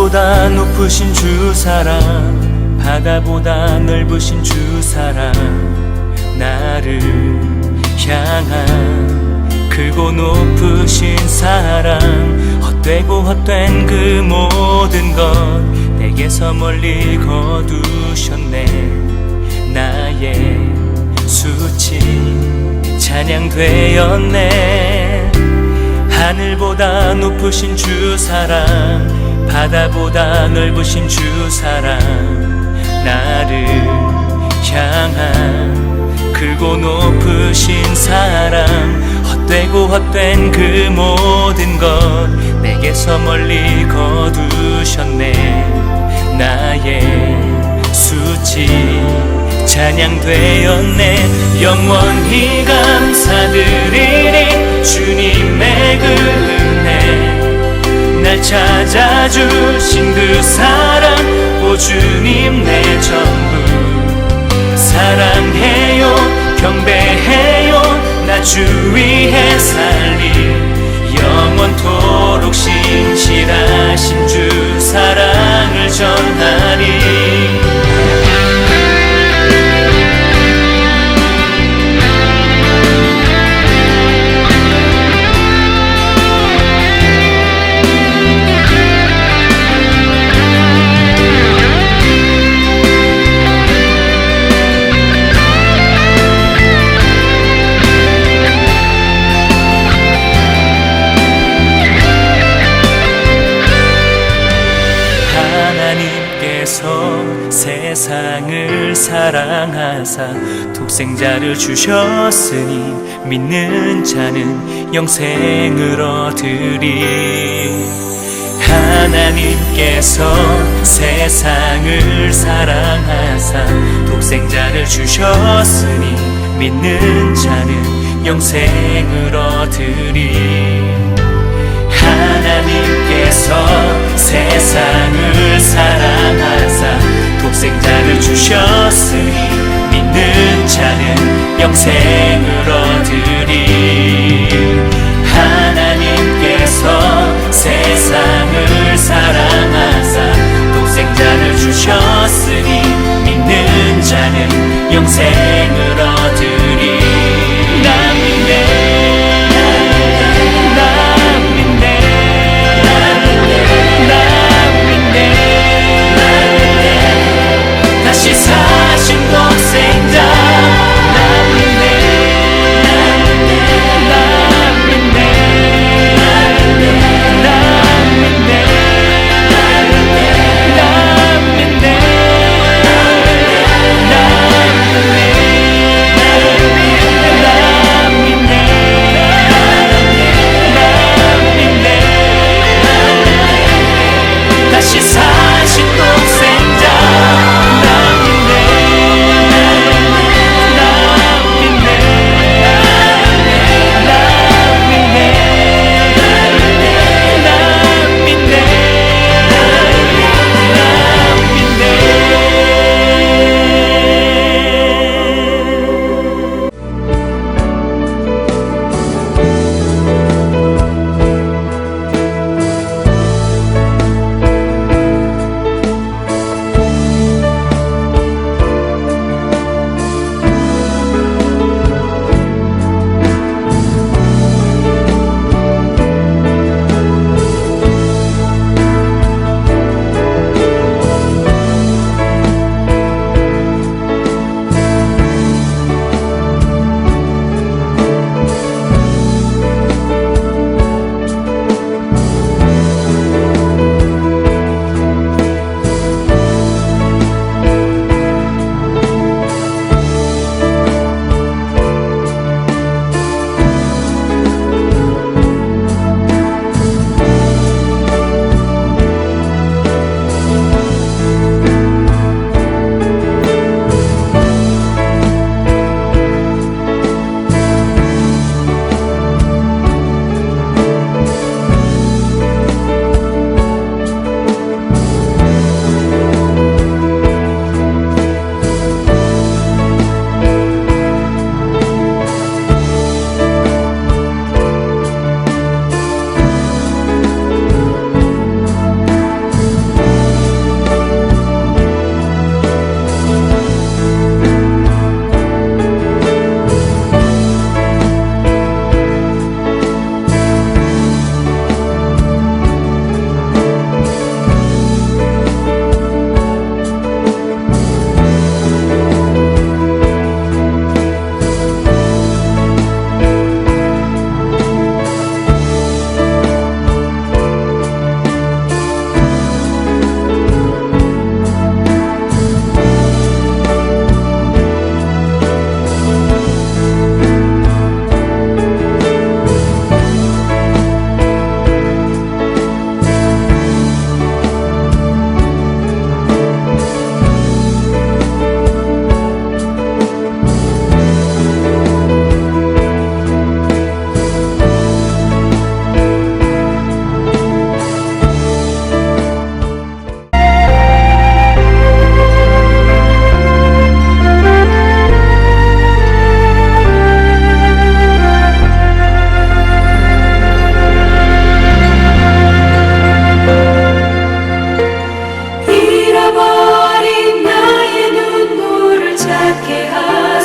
하늘보다 높으신 주 사랑, 바다보다 넓으신 주 사랑, 나를 향한 크고 높으신 사랑, 헛되고 헛된 그 모든 것 내게서 멀리 거두셨네. 나의 수치 찬양되었네. 하늘보다 높으신 주 사랑, 바다보다 넓으신 주 사랑, 나를 향한 크고 높으신 사랑, 헛되고 헛된 그 모든 것 내게서 멀리 거두셨네. 나의 수치 찬양되었네. 영원히 감사드리리 주님의 그 은혜, 날 찾아주신 그 사랑, 오 주님 내 전부 사랑해요 경배해요. 나 주 위해 살리 영원토록 신실하신 주 사랑을 전하리. 세상을 사랑하사 독생자를 주셨으니 믿는 자는 영생을 얻으리. 하나님께서 세상을 사랑하사 독생자를 주셨으니 믿는 자는 영생을 얻으리. 하나님께서 세상을 사랑하사 독생자를 주셨으니 믿는 자는 영생을 얻으리. 하나님께서 세상을 사랑하사 독생자를 주셨으니 믿는 자는 영생을 얻으리. 나 믿네. 다시 사신 독생자 나 믿네. 나 믿네. 나 믿네. 나 믿네. 나 믿네.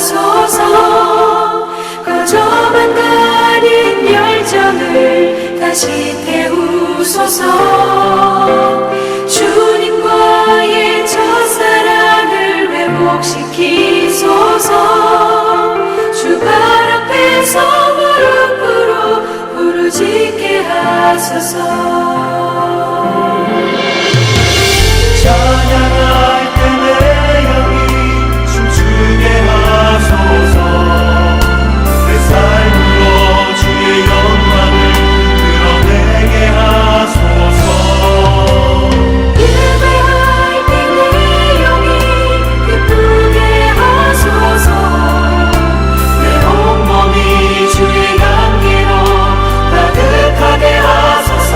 하소서. 꺼져만 가는 열정을 다시 태우소서. 주님과의 첫사랑을 회복시키소서. 주발 앞에서 무릎으로 부르짖게 하소서. 찬양할 때 내 영이 춤추게 하소서. 내 삶으로 주의 영광을 드러내게 하소서. 예배할 때 내 영이 기쁘게 하소서. 내 온몸이 주의 향기로 가득하게 하소서.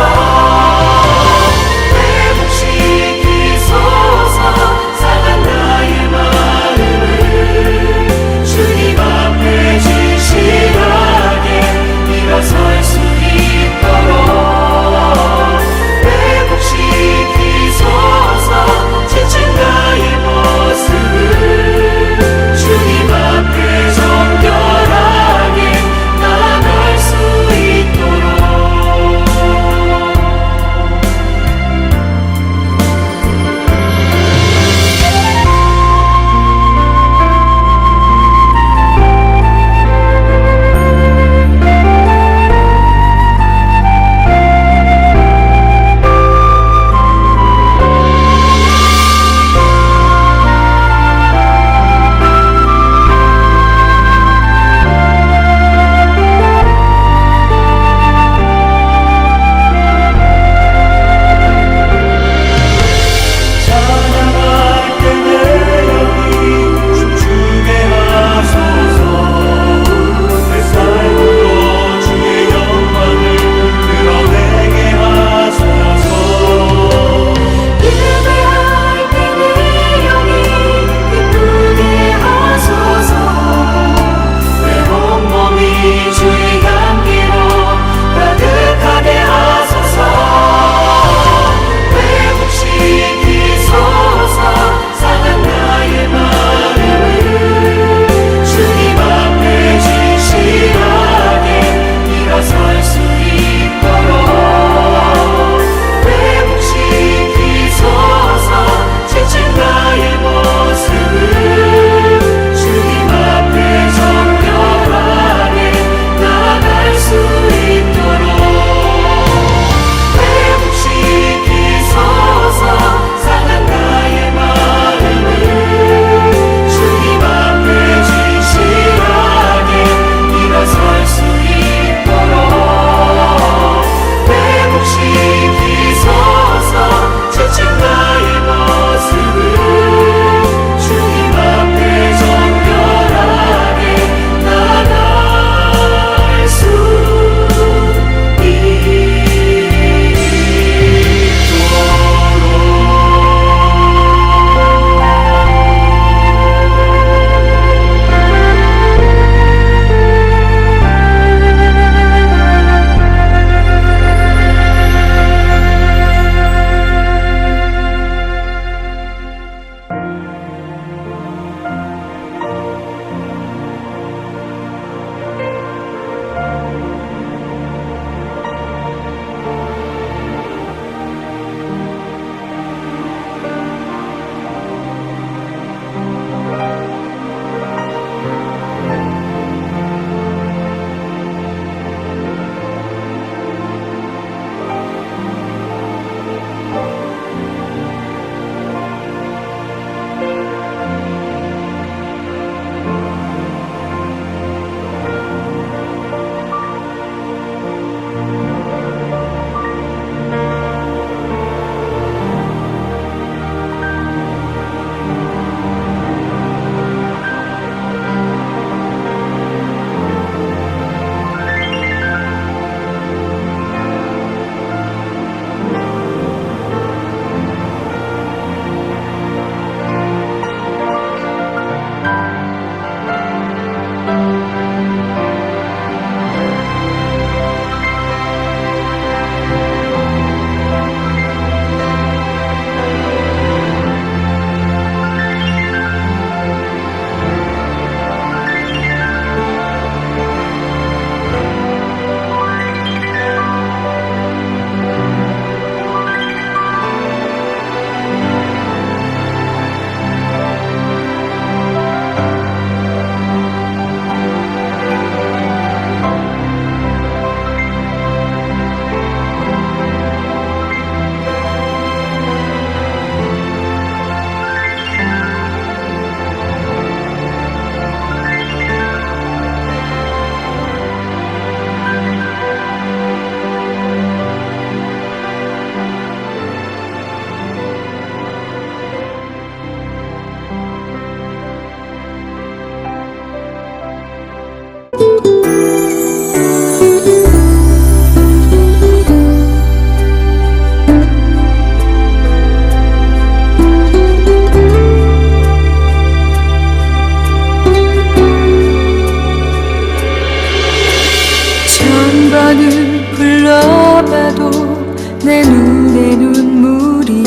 내 눈에 눈물이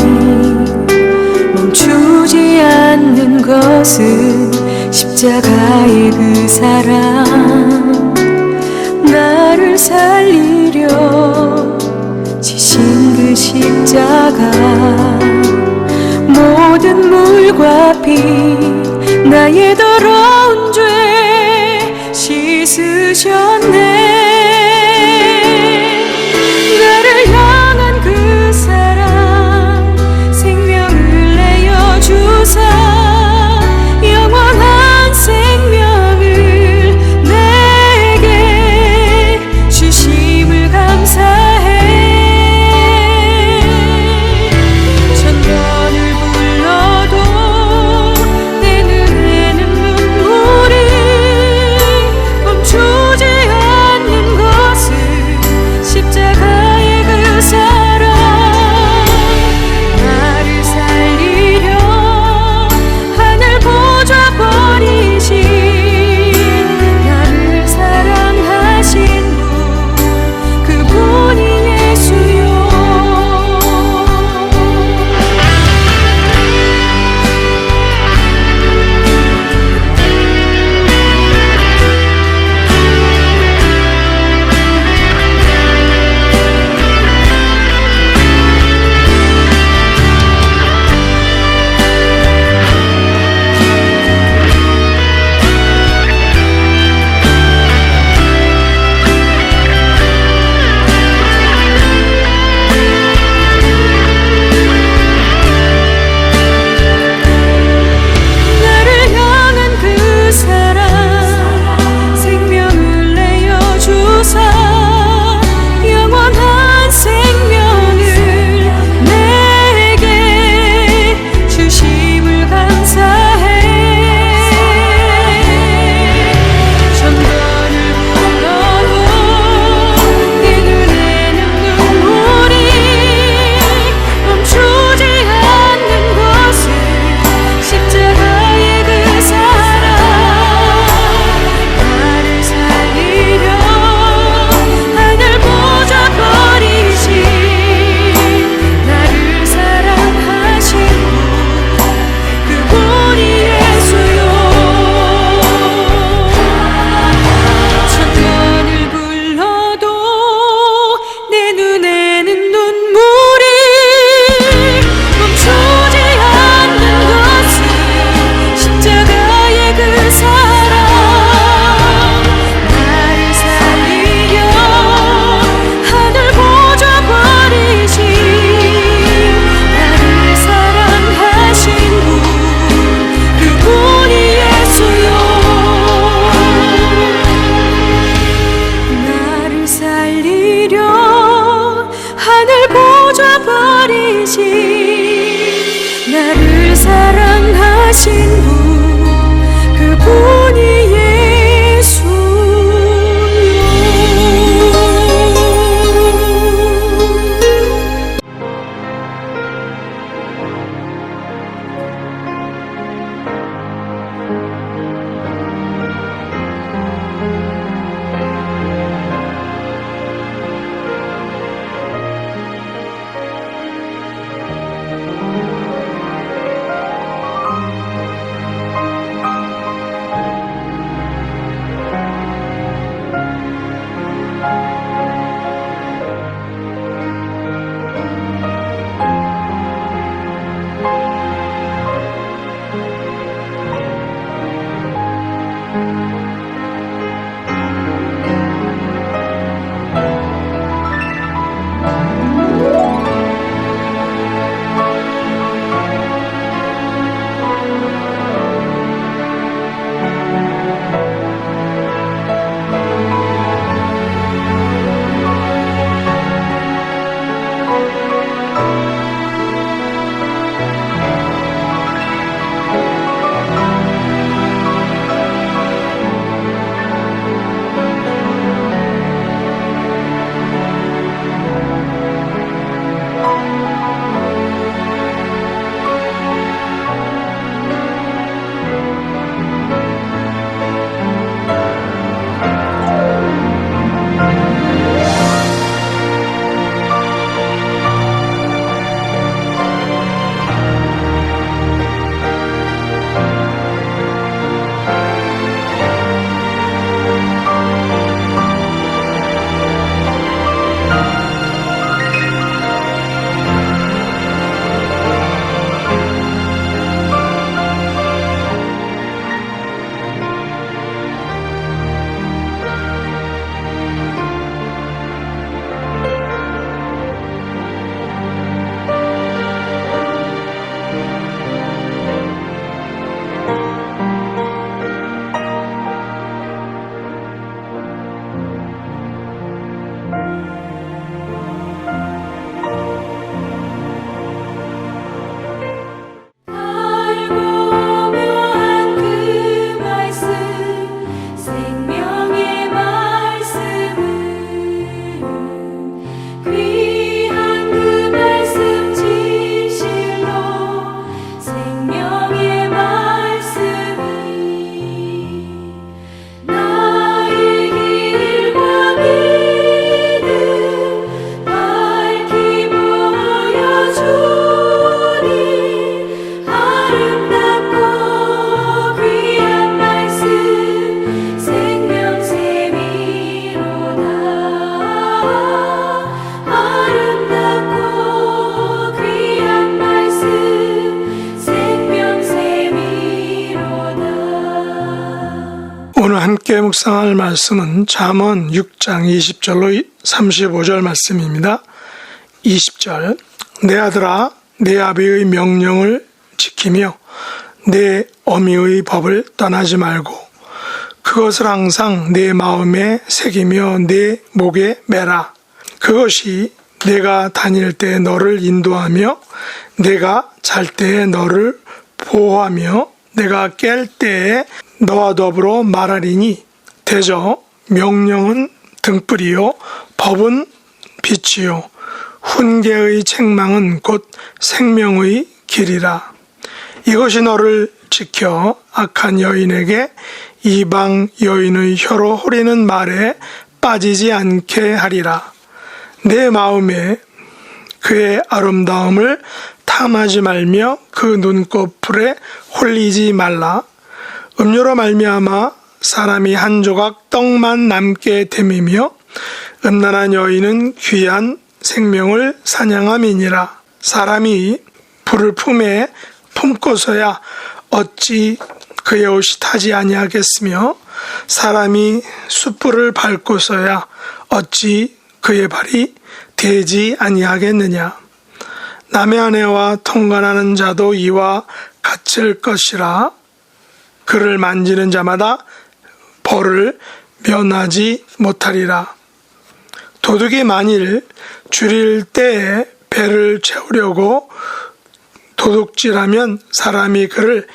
멈추지 않는 것은 십자가의 그 사랑, 나를 살리려 지신 그 십자가, 모든 물과 피 나의 더러운 죄 씻으셨네. 나를 향한 그 사랑, 생명을 내어주사 영원한 생명을 내게 주심을 감사해. 천번을 불러도 내 눈에는 눈물이 멈추지 않는 것은 십자가의 그 사랑, 나를 살리려 하늘 보좌 버리신, 나를 사랑하신 분, 그분이 예수요. 나를 향한 그 사랑, 생명을 내어주사 영원한 생명을 내게 주심을 감사해. 천번을 불러도 내 눈에는 눈물이 멈추지 않는 것은 십자가의 그 사랑, 나를 살리려 하늘 보좌 버리신, 나를 사랑하신 분, 그분이 예수요. 천번을 불러도 내 눈에는 눈물이 멈추지 않는 것은 십자가의 그 사랑, 나를 살리려 하늘 보좌 버리신, 나를 사랑하신 분, 그분이 예수요. 나를 살리려 하늘 보좌 버리신, 나를 사랑하신 분, 그분이 예수요. 오늘 함께 묵상할 말씀은 잠언 6장 20절로 35절 말씀입니다. 20절 내 아들아 내 아비의 명령을 지키며 내 어미의 법을 떠나지 말고 그것을 항상 내 마음에 새기며 내 목에 매라. 그것이 내가 다닐 때 너를 인도하며 내가 잘 때에 너를 보호하며 내가 깰 때에 너와 더불어 말하리니 대저 명령은 등불이요 법은 빛이요 훈계의 책망은 곧 생명의 길이라. 이것이 너를 지켜 악한 여인에게 이방 여인의 혀로 호리는 말에 빠지지 않게 하리라. 내 마음에 그의 아름다움을 탐하지 말며 그 눈꺼풀에 홀리지 말라. 음료로 말미암아 사람이 한 조각 떡만 남게 됨이며 음란한 여인은 귀한 생명을 사냥함이니라. 사람이 불을 품에 품고서야 어찌 그의 옷이 타지 아니하겠으며 사람이 숯불을 밟고서야 어찌 그의 발이 되지 아니하겠느냐. 남의 아내와 통관하는 자도 이와 같을 것이라. 그를 만지는 자마다 벌을 면하지 못하리라. 도둑이 만일 줄일 때에 배를 채우려고 도둑질하면 사람이 그를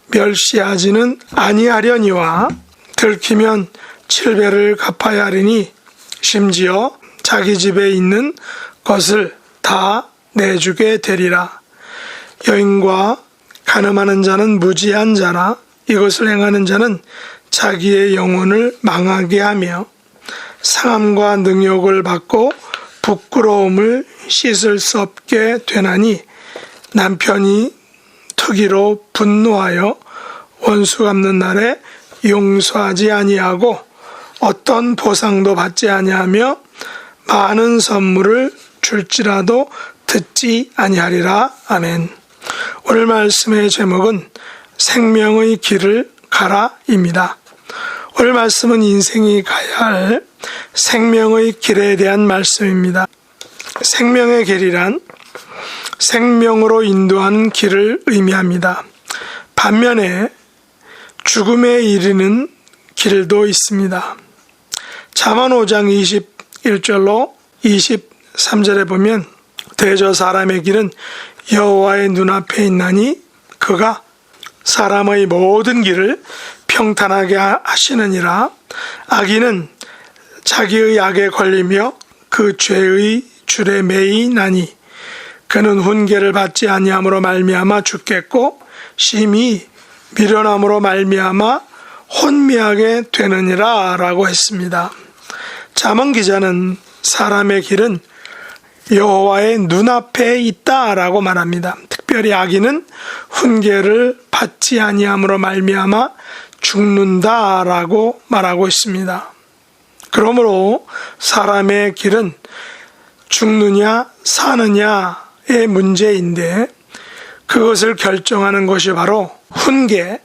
멸시하지는 아니하려니와 들키면 7배를 갚아야 하리니 심지어 자기 집에 있는 것을 다 내주게 되리라. 여인과 간음하는 자는 무지한 자라. 이것을 행하는 자는 자기의 영혼을 망하게 하며 상함과 능욕을 받고 부끄러움을 씻을 수 없게 되나니 남편이 투기로 분노하여 원수 갚는 날에 용서하지 아니하고 어떤 보상도 받지 아니하며 많은 선물을 줄지라도 듣지 아니하리라. 아멘. 오늘 말씀의 제목은 생명의 길을 가라입니다. 오늘 말씀은 인생이 가야 할 생명의 길에 대한 말씀입니다. 생명의 길이란 생명으로 인도하는 길을 의미합니다. 반면에 죽음에 이르는 길도 있습니다. 잠언 5장 21절로 23절에 보면 대저 사람의 길은 여호와의 눈앞에 있나니 그가 사람의 모든 길을 평탄하게 하시느니라. 악인은 자기의 악에 걸리며 그 죄의 줄에 매이나니 그는 훈계를 받지 아니함으로 말미암아 죽겠고 심히 미련함으로 말미암아 혼미하게 되느니라 라고 했습니다. 잠언 기자는 사람의 길은 여호와의 눈앞에 있다라고 말합니다. 특별히 악인은 훈계를 받지 아니함으로 말미암아 죽는다라고 말하고 있습니다. 그러므로 사람의 길은 죽느냐 사느냐의 문제인데 그것을 결정하는 것이 바로 훈계,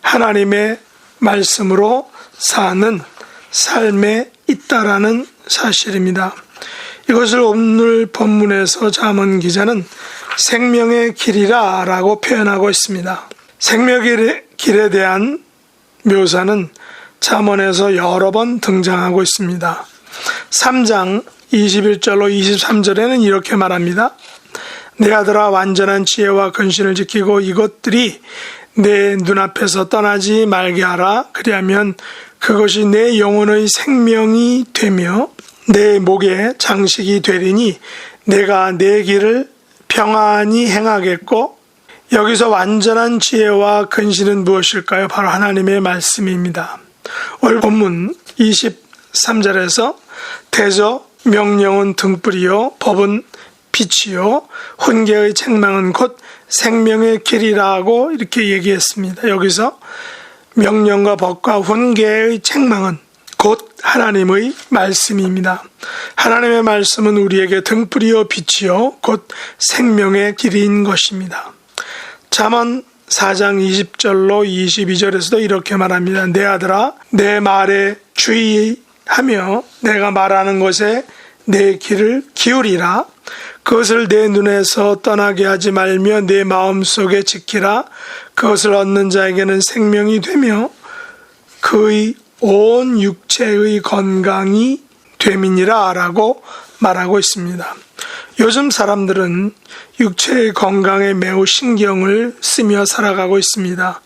하나님의 말씀으로 사는 삶에 있다라는 사실입니다. 이것을 오늘 본문에서 잠언 기자는 생명의 길이라 라고 표현하고 있습니다. 생명의 길에 대한 묘사는 잠언에서 여러 번 등장하고 있습니다. 3장 21절로 23절에는 이렇게 말합니다. 내 아들아 완전한 지혜와 근신을 지키고 이것들이 내 눈앞에서 떠나지 말게 하라. 그리하면 그것이 내 영혼의 생명이 되며 내 목에 장식이 되리니 내가 내 길을 평안히 행하겠고. 여기서 완전한 지혜와 근신은 무엇일까요? 바로 하나님의 말씀입니다. 오늘 본문 23절에서 대저 명령은 등불이요 법은 빛이요 훈계의 책망은 곧 생명의 길이라고 이렇게 얘기했습니다. 여기서 명령과 법과 훈계의 책망은 곧 하나님의 말씀입니다. 하나님의 말씀은 우리에게 등불이요 빛이요 곧 생명의 길인 것입니다. 잠언 4장 20절로 22절에서도 이렇게 말합니다. 내 아들아, 내 말에 주의하며 내가 말하는 것에 내 귀를 기울이라. 그것을 내 눈에서 떠나게 하지 말며 내 마음속에 지키라. 그것을 얻는 자에게는 생명이 되며 그의 온 육체의 건강이 됨이니라 라고 말하고 있습니다. 요즘 사람들은 육체의 건강에 매우 신경을 쓰며 살아가고 있습니다.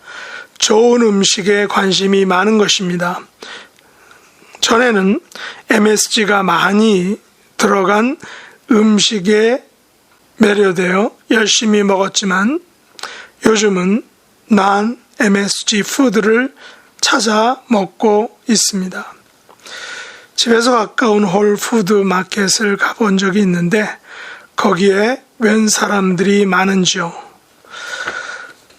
좋은 음식에 관심이 많은 것입니다. 전에는 MSG가 많이 들어간 음식에 매료되어 열심히 먹었지만 요즘은 난 MSG 푸드를 찾아 먹고 있습니다. 집에서 가까운 홀푸드 마켓을 가본 적이 있는데 거기에 웬 사람들이 많은지요.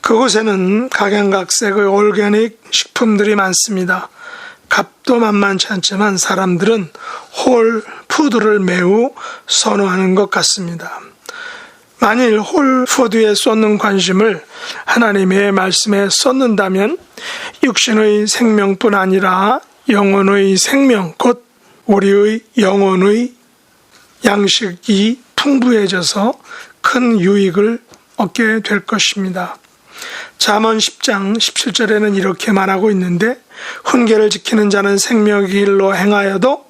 그곳에는 각양각색의 올게닉 식품들이 많습니다. 값도 만만치 않지만 사람들은 홀푸드를 매우 선호하는 것 같습니다. 만일 홀푸드에 쏟는 관심을 하나님의 말씀에 쏟는다면 육신의 생명뿐 아니라 영혼의 생명, 곧 우리의 영혼의 양식이 풍부해져서 큰 유익을 얻게 될 것입니다. 잠언 10장 17절에는 이렇게 말하고 있는데 훈계를 지키는 자는 생명의 길로 행하여도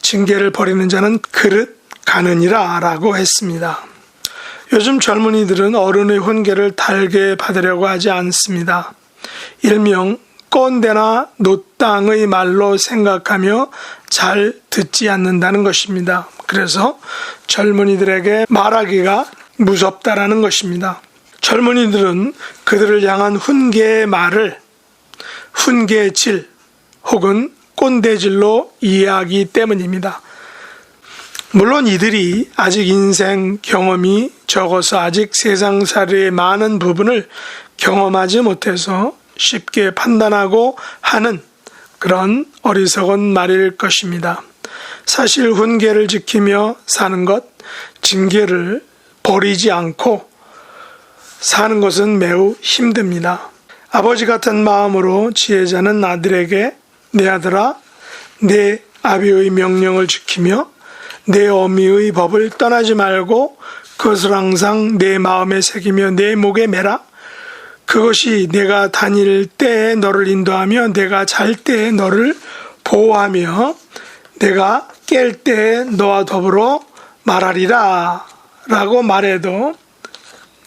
징계를 버리는 자는 그릇 가느니라 라고 했습니다. 요즘 젊은이들은 어른의 훈계를 달게 받으려고 하지 않습니다. 일명 꼰대나 노땅의 말로 생각하며 잘 듣지 않는다는 것입니다. 그래서 젊은이들에게 말하기가 무섭다라는 것입니다. 젊은이들은 그들을 향한 훈계의 말을 훈계의 질 혹은 꼰대질로 이해하기 때문입니다. 물론 이들이 아직 인생 경험이 적어서 아직 세상살이의 많은 부분을 경험하지 못해서 쉽게 판단하고 하는 그런 어리석은 말일 것입니다. 사실 훈계를 지키며 사는 것, 징계를 버리지 않고 사는 것은 매우 힘듭니다. 아버지 같은 마음으로 지혜자는 아들에게 내 아들아, 내 아비의 명령을 지키며 내 어미의 법을 떠나지 말고 그것을 항상 내 마음에 새기며 내 목에 매라. 그것이 내가 다닐 때에 너를 인도하며 내가 잘 때에 너를 보호하며 내가 깰 때에 너와 더불어 말하리라 라고 말해도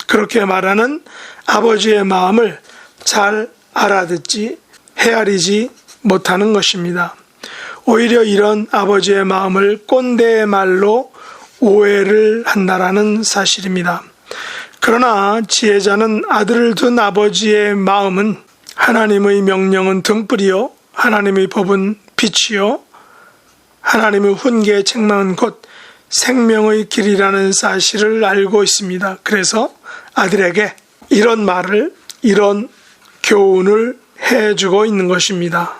그렇게 말하는 아버지의 마음을 잘 알아듣지 헤아리지 못하는 것입니다. 오히려 이런 아버지의 마음을 꼰대의 말로 오해를 한다라는 사실입니다. 그러나 지혜자는 아들을 둔 아버지의 마음은 하나님의 명령은 등불이요 하나님의 법은 빛이요 하나님의 훈계의 책망은 곧 생명의 길이라는 사실을 알고 있습니다. 그래서 아들에게 이런 말을 이런 교훈을 해주고 있는 것입니다.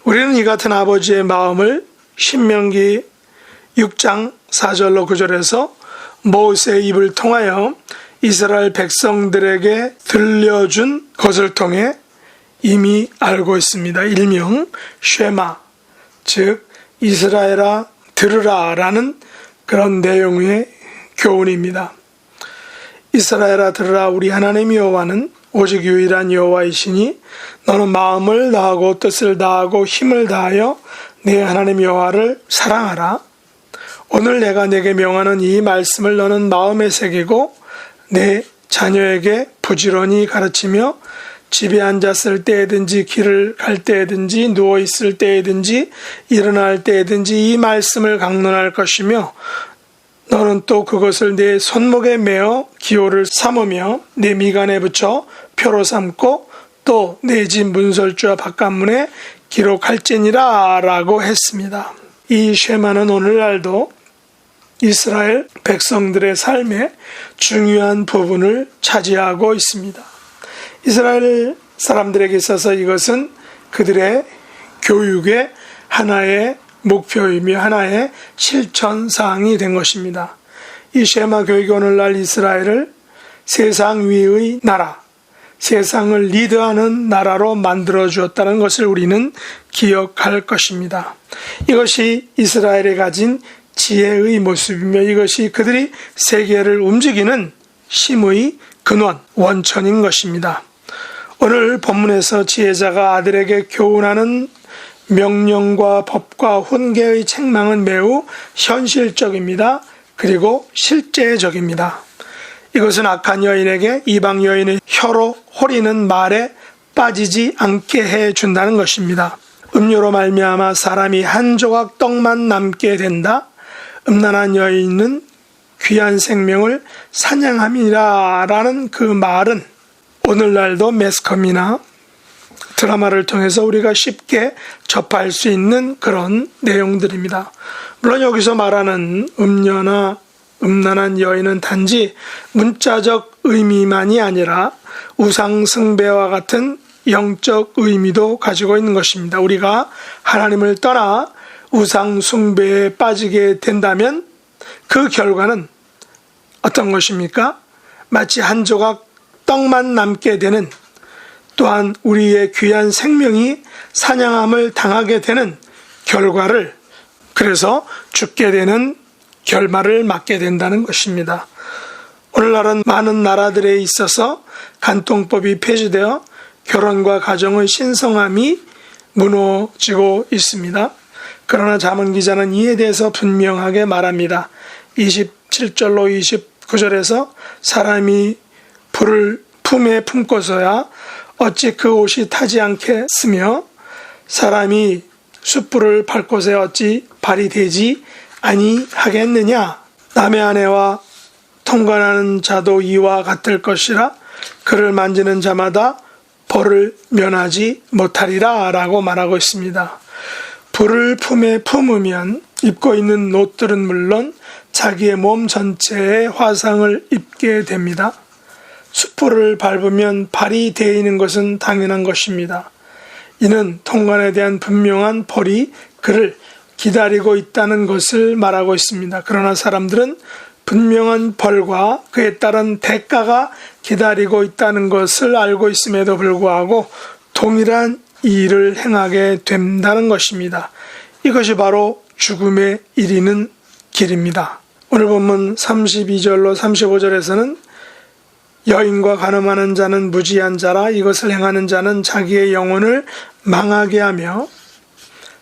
우리는 이 같은 아버지의 마음을 신명기 6장 4절로 9절에서 모세의 입을 통하여 이스라엘 백성들에게 들려준 것을 통해 이미 알고 있습니다. 일명 쉐마, 즉 이스라엘아 들으라 라는 그런 내용의 교훈입니다. 이스라엘아 들으라, 우리 하나님 여호와는 오직 유일한 여호와이시니 너는 마음을 다하고 뜻을 다하고 힘을 다하여 내 하나님 여호와를 사랑하라. 오늘 내가 내게 명하는 이 말씀을 너는 마음에 새기고 내 자녀에게 부지런히 가르치며 집에 앉았을 때에든지 길을 갈 때에든지 누워있을 때에든지 일어날 때에든지 이 말씀을 강론할 것이며 너는 또 그것을 내 손목에 메어 기호를 삼으며 내 미간에 붙여 표로 삼고 또 내 집 문설주와 바깥문에 기록할지니라 라고 했습니다. 이 쉐마는 오늘날도 이스라엘 백성들의 삶에 중요한 부분을 차지하고 있습니다. 이스라엘 사람들에게 있어서 이것은 그들의 교육의 하나의 목표이며 하나의 실천사항이 된 것입니다. 이 쉐마 교육이 오늘날 이스라엘을 세상 위의 나라, 세상을 리드하는 나라로 만들어 주었다는 것을 우리는 기억할 것입니다. 이것이 이스라엘이 가진 지혜의 모습이며 이것이 그들이 세계를 움직이는 힘의 근원, 원천인 것입니다. 오늘 본문에서 지혜자가 아들에게 교훈하는 명령과 법과 훈계의 책망은 매우 현실적입니다. 그리고 실제적입니다. 이것은 악한 여인에게 이방 여인의 혀로 호리는 말에 빠지지 않게 해준다는 것입니다. 음료로 말미암아 사람이 한 조각 떡만 남게 된다. 음란한 여인은 귀한 생명을 사냥함이라 라는 그 말은 오늘날도 매스컴이나 드라마를 통해서 우리가 쉽게 접할 수 있는 그런 내용들입니다. 물론 여기서 말하는 음녀나 음란한 여인은 단지 문자적 의미만이 아니라 우상숭배와 같은 영적 의미도 가지고 있는 것입니다. 우리가 하나님을 떠나 우상숭배에 빠지게 된다면 그 결과는 어떤 것입니까? 마치 한 조각 떡만 남게 되는, 또한 우리의 귀한 생명이 사냥함을 당하게 되는 결과를, 그래서 죽게 되는 결말을 맞게 된다는 것입니다. 오늘날은 많은 나라들에 있어서 간통법이 폐지되어 결혼과 가정의 신성함이 무너지고 있습니다. 그러나 잠언 기자는 이에 대해서 분명하게 말합니다. 27절로 29절에서 사람이 불을 품에 품고서야 어찌 그 옷이 타지 않겠으며 사람이 숯불을 밟고서 어찌 발이 되지 아니하겠느냐. 남의 아내와 통관하는 자도 이와 같을 것이라 그를 만지는 자마다 벌을 면하지 못하리라 라고 말하고 있습니다. 불을 품에 품으면 입고 있는 옷들은 물론 자기의 몸 전체에 화상을 입게 됩니다. 숯불을 밟으면 발이 데이는 것은 당연한 것입니다. 이는 통관에 대한 분명한 벌이 그를 기다리고 있다는 것을 말하고 있습니다. 그러나 사람들은 분명한 벌과 그에 따른 대가가 기다리고 있다는 것을 알고 있음에도 불구하고 동일한 일을 행하게 된다는 것입니다. 이것이 바로 죽음에 이르는 길입니다. 오늘 본문 32절로 35절에서는 여인과 간음하는 자는 무지한 자라 이것을 행하는 자는 자기의 영혼을 망하게 하며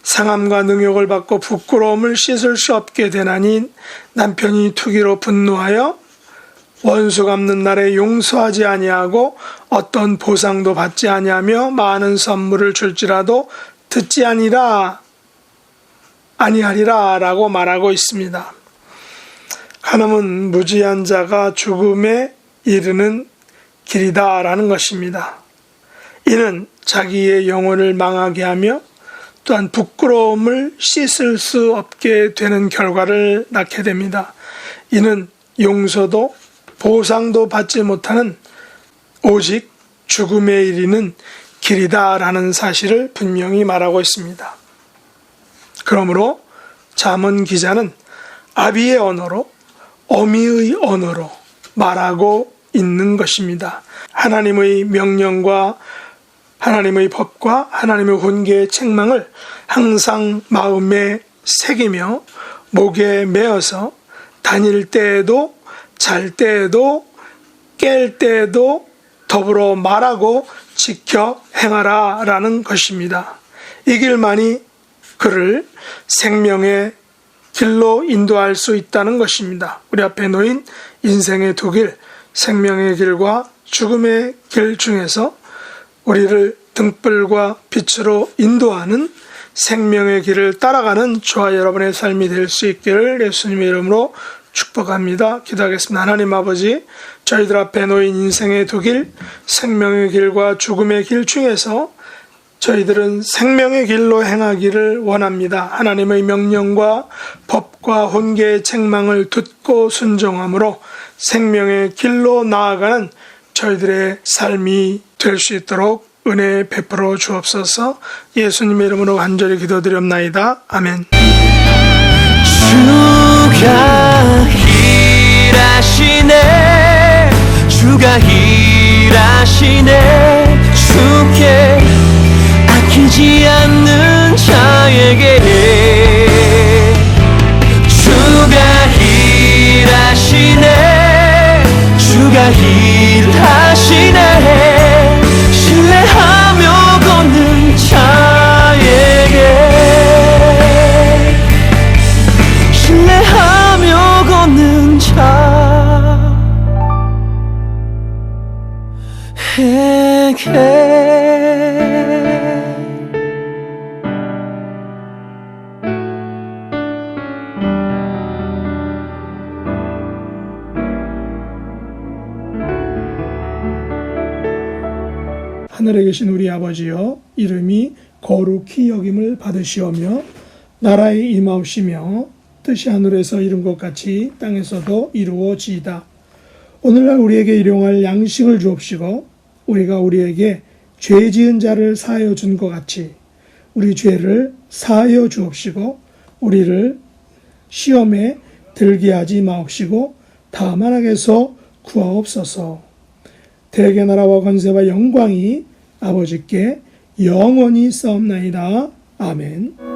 상함과 능욕을 받고 부끄러움을 씻을 수 없게 되나니 남편이 투기로 분노하여 원수 갚는 날에 용서하지 아니하고 어떤 보상도 받지 아니하며 많은 선물을 줄지라도 듣지 아니하리라 라고 말하고 있습니다. 간음은 무지한 자가 죽음에 이르는 길이다 라는 것입니다. 이는 자기의 영혼을 망하게 하며 또한 부끄러움을 씻을 수 없게 되는 결과를 낳게 됩니다. 이는 용서도 보상도 받지 못하는 오직 죽음에 이르는 길이다 라는 사실을 분명히 말하고 있습니다. 그러므로 잠언 기자는 아비의 언어로 어미의 언어로 말하고 있는 것입니다. 하나님의 명령과 하나님의 법과 하나님의 훈계의 책망을 항상 마음에 새기며 목에 메어서 다닐 때에도 잘 때에도 깰 때에도 더불어 말하고 지켜 행하라 라는 것입니다. 이 길만이 그를 생명의 길로 인도할 수 있다는 것입니다. 우리 앞에 놓인 인생의 두 길, 생명의 길과 죽음의 길 중에서 우리를 등불과 빛으로 인도하는 생명의 길을 따라가는 저와 여러분의 삶이 될 수 있기를 예수님의 이름으로 축복합니다. 기도하겠습니다. 하나님 아버지, 저희들 앞에 놓인 인생의 두 길, 생명의 길과 죽음의 길 중에서 저희들은 생명의 길로 행하기를 원합니다. 하나님의 명령과 법과 훈계의 책망을 듣고 순종함으로 생명의 길로 나아가는 저희들의 삶이 될 수 있도록 은혜 베풀어 주옵소서. 예수님의 이름으로 간절히 기도드렸나이다. 아멘. 주가 일하시네 주가 일하시네. 주께 아끼지 않는 자에게 주가 일하시네. 주가 일하시네. 신뢰하며 걷는 자에게 신뢰하며 걷는 자에게 하늘에 계신 우리 아버지여, 이름이 거룩히 여김을 받으시오며 나라에 임하옵시며 뜻이 하늘에서 이룬 것 같이 땅에서도 이루어지이다. 오늘날 우리에게 일용할 양식을 주옵시고 우리가 우리에게 죄 지은 자를 사하여 준 것 같이 우리 죄를 사하여 주옵시고 우리를 시험에 들게 하지 마옵시고 다만 악에서 구하옵소서. 대개 나라와 권세와 영광이 아버지께 영원히 싸움나이다. 아멘.